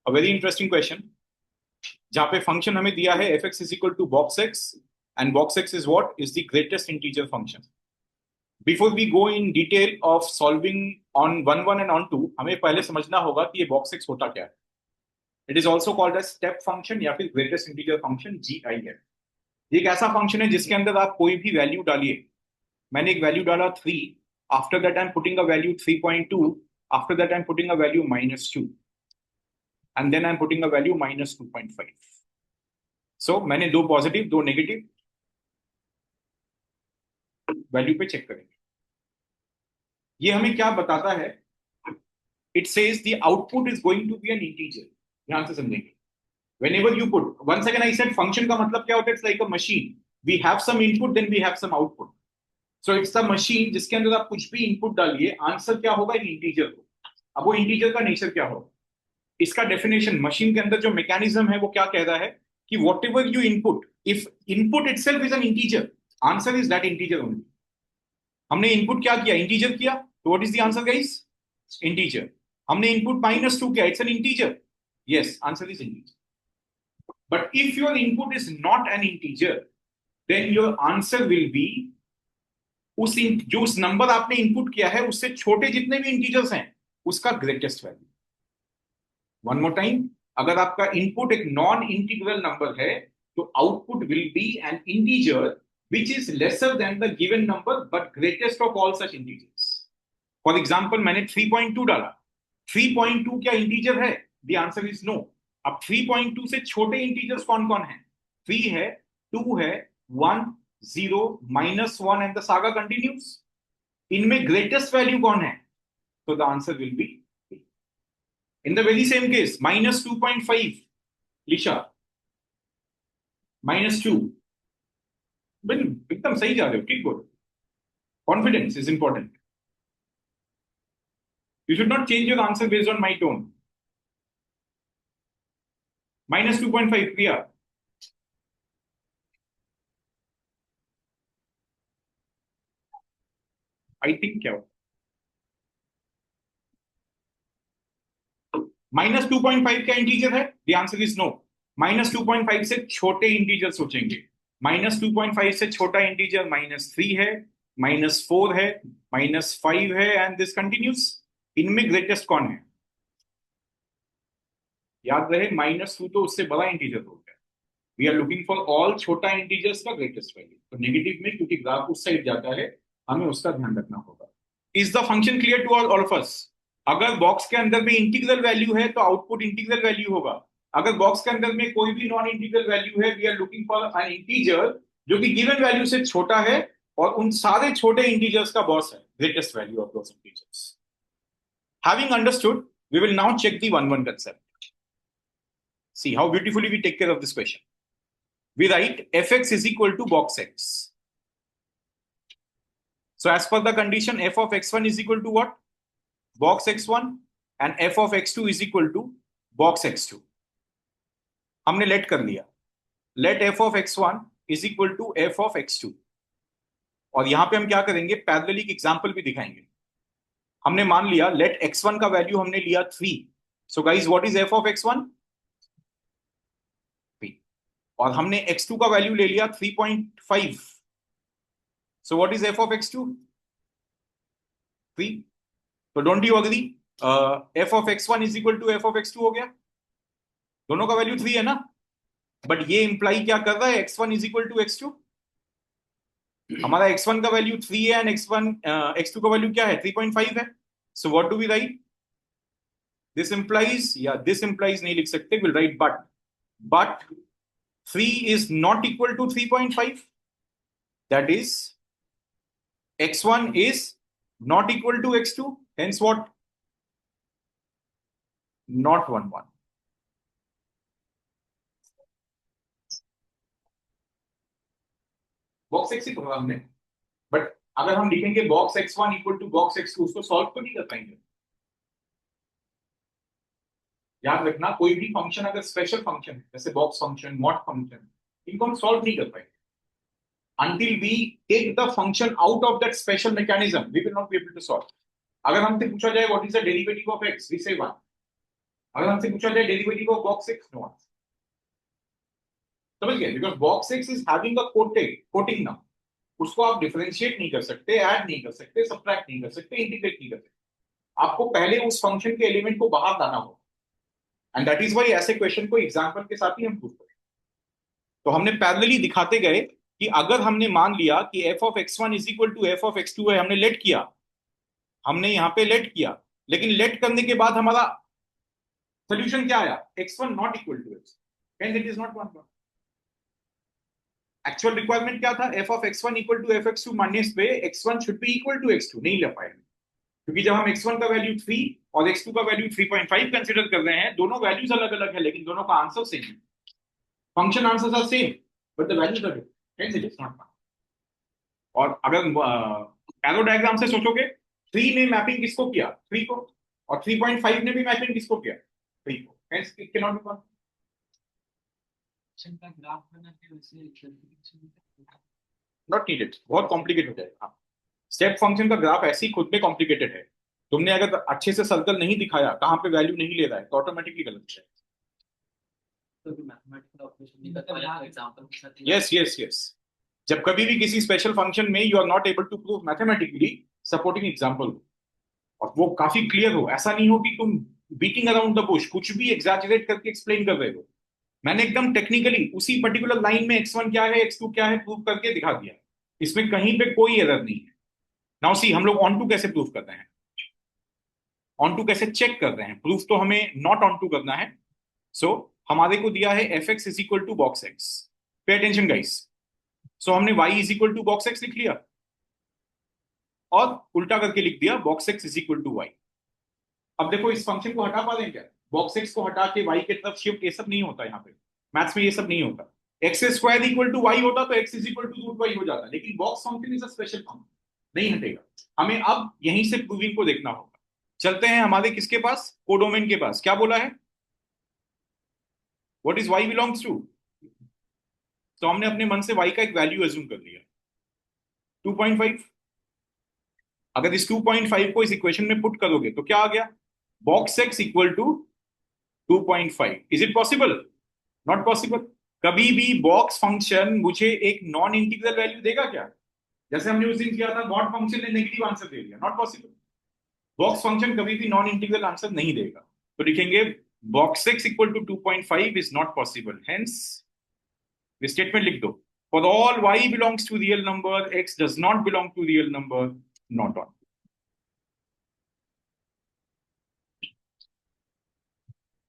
A very interesting question जहां पे function हमें दिया है F x is equal to box x and box x is what is the greatest integer function. Before we go in detail of solving on one one and on two, हमें पहले समझना होगा कि ये box x होता क्या है. It is also called as step function या फिर ग्रेटेस्ट इंटीजर फंक्शन GIF. ये एक ऐसा फंक्शन है जिसके अंदर आप कोई भी वैल्यू डालिए. मैंने एक वैल्यू डाला 3. After that I am putting a value 3.2. After that I am putting a value -2 and then I am putting a value -2.5. So मैंने दो पॉजिटिव दो नेगेटिव वैल्यू पे चेक करेंगे. ये हमें क्या बताता है? It says the output is going to be an integer. ध्यान से समझेंगे. whenever you put, once again I said function का मतलब क्या होता है? It's like a machine. We have some input, then we have some output. So it's a machine जिसके अंदर आप कुछ भी इनपुट डालिए, आंसर क्या होगा? इन इंटीजर को. अब वो इंटीजर का नेचर क्या होगा? इसका डेफिनेशन, मशीन के अंदर जो मैकेनिज्म है वो क्या कह रहा है कि what ever you input, if input itself is an integer, answer is that integer only. हमने इनपुट क्या किया? इंटीजर किया. तो what is the answer guys? Integer. हमने इनपुट -2 किया, it's an integer. Yes, answer is integer. But if your input is not an integer, then your answer will be जो उस number आपने इनपुट किया है उससे छोटे जितने भी इंटीजर्स हैं उसका greatest value. One more time, अगर आपका इनपुट एक नॉन इंटीग्रल नंबर है तो output will be an integer which is lesser then the given number but greatest of all such integers. For example, मैंने 3.2 डाला. 3.2 क्या इंटीजर है? The answer is no. अब 3.2 से छोटे इंटीजर्स कौन कौन है? 3 है, 2 है, 1, 0, -1 एंड द सागा कंटिन्यूस. इनमें ग्रेटेस्ट वैल्यू कौन है? तो the answer will be in the very same case -2.5. Lisha -2. एकदम सही जा रहे हो. ठीक, good. Confidence is important. You should not change your answer based on my tone. -2.5 Priya. I think क्या हो? -2.5 क्या इंटीजर है? The answer is no. -2.5 से छोटे इंटीजर सोचेंगे. -2.5 से छोटा इंटीजर -3 है, -4 है, -5 है एंड दिस कंटिन्यूस. इनमें ग्रेटेस्ट कौन है? याद रहे, -2 तो उससे बड़ा इंटीजर हो गया. We are looking for all छोटा इंटीजर्स का ग्रेटेस्ट वैल्यू. तो नेगेटिव में क्योंकि ग्राफ उस साइड जाता है, हमें उसका ध्यान रखना होगा. Is the function clear to all of us? अगर बॉक्स के अंदर में इंटीग्रल वैल्यू है तो आउटपुट इंटीग्रल वैल्यू होगा. अगर बॉक्स के अंदर में कोई भी नॉन इंटीग्रल वैल्यू है, we are looking for an integer जो कि गिवन वैल्यू से छोटा है और उन सारे छोटे इंटीजर्स का बॉस है, greatest value of those integers. Having understood, we will now check the one concept. See how beautifully we take care of this question. We write fx is equal to box x. So as per the condition, f of x1 is equal to what? Box x1, and f of x2 is equal to box x2. हमने let कर लिया. Let f of x1 is equal to f of x2. और यहां पे हम क्या करेंगे? Parallelly example भी दिखाएंगे. हमने मान लिया लेट x1 का वैल्यू हमने लिया 3. So guys, what is f of x1? 3. और हमने x2 का वैल्यू ले लिया 3.5. So what is f of x2? 3. तो don't you agree? f of x1 is equal to f of x2 हो गया. दोनों का वैल्यू 3 है ना. बट ये इंप्लाई क्या कर रहा है? x1 is equal to x2. हमारा x1 का वैल्यू 3 है एंड x2 का वैल्यू क्या है? 3.5 है. So what do we write? This implies, या दिस इंप्लाइज नहीं लिख सकते, will write but 3 is not equal to 3.5. That is, x1 is not equal to x2. Hence what? Not 1, 1. Box x ही पढ़ा हमने. बट अगर हम लिखेंगे box x1 equal to box x2, उसको सॉल्व तो नहीं कर पाएंगे. याद रखना, कोई भी फंक्शन अगर स्पेशल फंक्शन है, जैसे बॉक्स फंक्शन, मॉड फंक्शन, इनको हम सॉल्व नहीं कर पाएंगे. Until we take the function out of that special mechanism, we will not be able to solve. अगर हमसे पूछा जाए what is the derivative of x, we say 1. अगर हमसे पूछा जाए derivative of box x, no answer. समझ गए? Because box x is having a coating now, उसको आप डिफरेंशिएट नहीं कर सकते, ऐड नहीं कर सकते, सब्ट्रैक्ट नहीं कर सकते, इंटीग्रेट नहीं कर सकते। आपको पहले उस फंक्शन के एलिमेंट को बाहर लाना होगा, एंड दैट इज वाई ऐसे क्वेश्चन को एग्जाम्पल के साथ ही हम प्रूव करें। तो हमने पैरेलली दिखाते गए कि अगर हमने मान लिया कि f of x one is equal to f of x two है, हमने लेट किया, हमने यहां पे लेट किया, लेकिन लेट करने के बाद हमारा सोल्यूशन क्या आया? X one not equal to X, and it is not one. Actual requirement क्या था? F of x one equal to F X two minus पे X one should be equal to X two, नहीं ले पाए, क्योंकि जब हम x1 का वैल्यू 3 और x2 का वैल्यू 3.5 कंसीडर कर रहे हैं, दोनों वैल्यूज अलग अलग है, लेकिन दोनों का आंसर सेम है। Function answers are same but the values are different, hence it is not find. और अगर एरो डायग्राम से सोचोगे, 3 ने मैपिंग किसको किया? 3 को, और 3.5 ने भी मैपिंग किसको किया? 3 को, hence it can not be found. Not needed, बहुत कॉम्प्लिकेट हो जाएगा। स्टेप फंक्शन का ग्राफ ऐसे ही खुद में कॉम्प्लिकेटेड है, तुमने अगर अच्छे से सर्कल नहीं दिखाया, कहां पे वैल्यू नहीं ले रहा है, तो ऑटोमेटिकली गलत है। यस यस यस, जब कभी भी किसी स्पेशल फंक्शन में you are not able to prove mathematically, supporting example और वो काफी क्लियर हो, ऐसा नहीं हो कि तुम बीटिंग अराउंड द बुश, कुछ भी एग्जैजरेट करके एक्सप्लेन कर रहे हो। मैंने एकदम टेक्निकली उसी पर्टिकुलर लाइन में x1 क्या है, x2 क्या है, प्रूव करके दिखा दिया, इसमें कहीं पे कोई एरर नहीं है। नाउ सी, हम लोग ऑन टू कैसे प्रूव करते हैं, ऑन टू कैसे चेक कर रहे हैं? प्रूफ तो हमें नॉट ऑन टू करना है। सो हमारे को दिया है F x is equal to box X, pay attention guys. So हमने y is equal to box X लिख लिया और उल्टा करके लिख दिया box x is equal to Y. अब देखो, इस फंक्शन को हटा पा दें क्या? बॉक्स एक्स को हटा के y की तरफ शिफ्ट, ये सब नहीं होता यहाँ पे, मैथ्स में ये सब नहीं होता। X square equal to y होता तो x is equal to root y हो जाता, लेकिन box function is a special function, नहीं हटेगा। हमें अब यहीं से प्रूविंग को देखना होगा। चलते हैं हमारे किसके पास, कोडोमेन के पास। क्या बोला है? What is y belongs to? तो हमने अपने मन से y का एक वैल्यू एज्यूम कर लिया, 2.5। अगर इस 2.5 को इस इक्वेशन में पुट करोगे तो क्या आ गया? Box x equal to 2.5। Is it possible? Not possible. कभी भी बॉक्स फंक्शन मुझे एक नॉन इंटीग्रल वैल्यू देगा क्या? जैसे हमने उस दिन किया था, गॉड फंक्शन ने नेगेटिव आंसर दे दिया, नॉट पॉसिबल। बॉक्स फंक्शन कभी भी नॉन इंटीग्रल आंसर नहीं देगा, तो लिखेंगे box x equal to 2.5 is not possible, hence statement लिख दो, for all y belongs to real number, x does not belong to real number, not on।